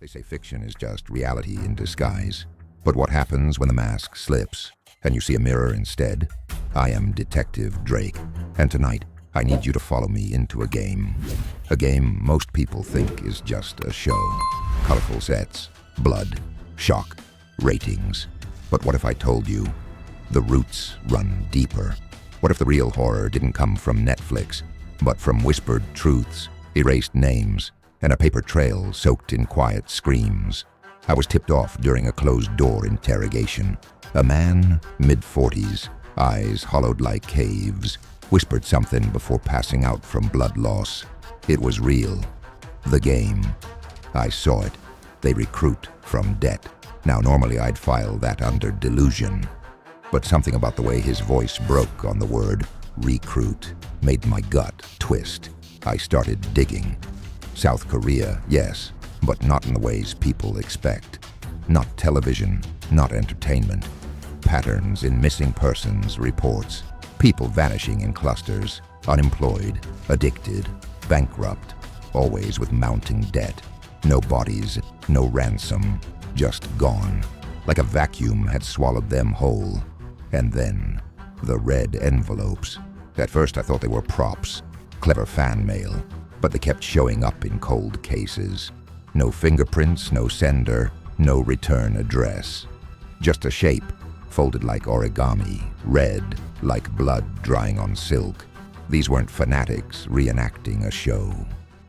They say fiction is just reality in disguise. But what happens when the mask slips and you see a mirror instead? I am Detective Drayk, and tonight I need you to follow me into a game. A game most people think is just a show. Colorful sets, blood, shock, ratings. But what if I told you the roots run deeper? What if the real horror didn't come from Netflix, but from whispered truths, erased names, and a paper trail soaked in quiet screams? I was tipped off during a closed-door interrogation. A man, mid-40s, eyes hollowed like caves, whispered something before passing out from blood loss. It was real. The game. I saw it. They recruit from debt. Now, normally I'd file that under delusion. But something about the way his voice broke on the word recruit made my gut twist. I started digging. South Korea, yes, but not in the ways people expect. Not television, not entertainment. Patterns in missing persons reports. People vanishing in clusters, unemployed, addicted, bankrupt, always with mounting debt. No bodies, no ransom, just gone. Like a vacuum had swallowed them whole. And then, the red envelopes. At first I thought they were props, clever fan mail, but they kept showing up in cold cases. No fingerprints, no sender, no return address. Just a shape, folded like origami, red, like blood drying on silk. These weren't fanatics reenacting a show.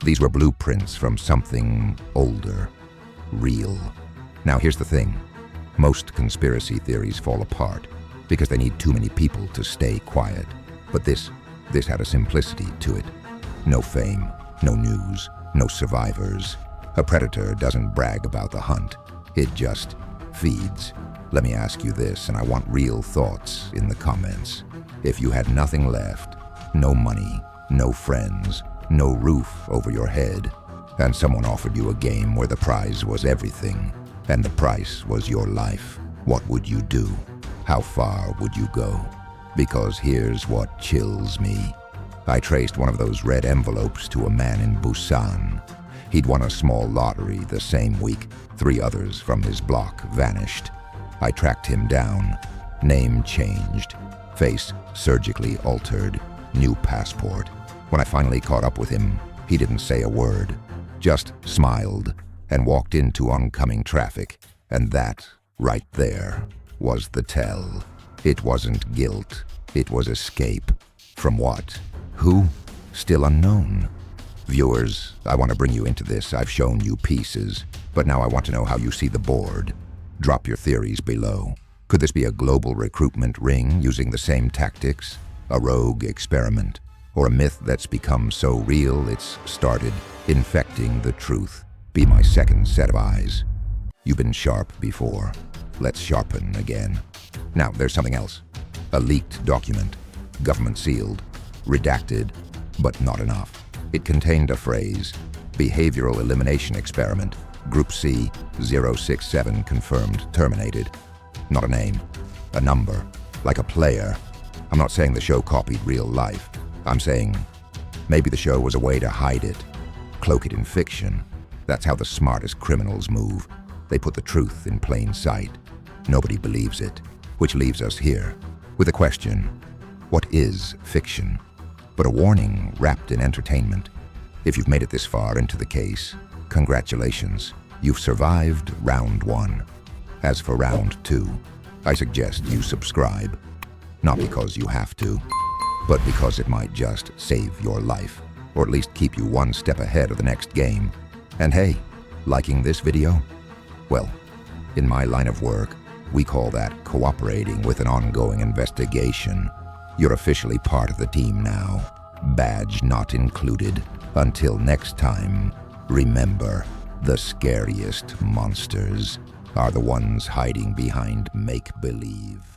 These were blueprints from something older, real. Now here's the thing. Most conspiracy theories fall apart because they need too many people to stay quiet. But this had a simplicity to it. No fame, no news, no survivors. A predator doesn't brag about the hunt. It just feeds. Let me ask you this, and I want real thoughts in the comments. If you had nothing left, no money, no friends, no roof over your head, and someone offered you a game where the prize was everything, and the price was your life, what would you do? How far would you go? Because here's what chills me. I traced one of those red envelopes to a man in Busan. He'd won a small lottery the same week. 3 others from his block vanished. I tracked him down. Name changed. Face surgically altered. New passport. When I finally caught up with him, he didn't say a word. Just smiled and walked into oncoming traffic. And that, right there, was the tell. It wasn't guilt. It was escape. From what? Who? Still unknown. Viewers, I want to bring you into this. I've shown you pieces, but now I want to know how you see the board. Drop your theories below. Could this be a global recruitment ring using the same tactics? A rogue experiment? Or a myth that's become so real it's started infecting the truth? Be my second set of eyes. You've been sharp before. Let's sharpen again. Now, there's something else. A leaked document. Government sealed. Redacted. But not enough. It contained a phrase. Behavioral elimination experiment. Group C, 067 confirmed terminated. Not a name. A number. Like a player. I'm not saying the show copied real life. I'm saying maybe the show was a way to hide it. Cloak it in fiction. That's how the smartest criminals move. They put the truth in plain sight. Nobody believes it. Which leaves us here with a question. What is fiction? But a warning wrapped in entertainment. If you've made it this far into the case, congratulations. You've survived round 1. As for round 2, I suggest you subscribe. Not because you have to, but because it might just save your life, or at least keep you one step ahead of the next game. And hey, liking this video? Well, in my line of work, we call that cooperating with an ongoing investigation. You're officially part of the team now. Badge not included. Until next time, remember, the scariest monsters are the ones hiding behind make-believe.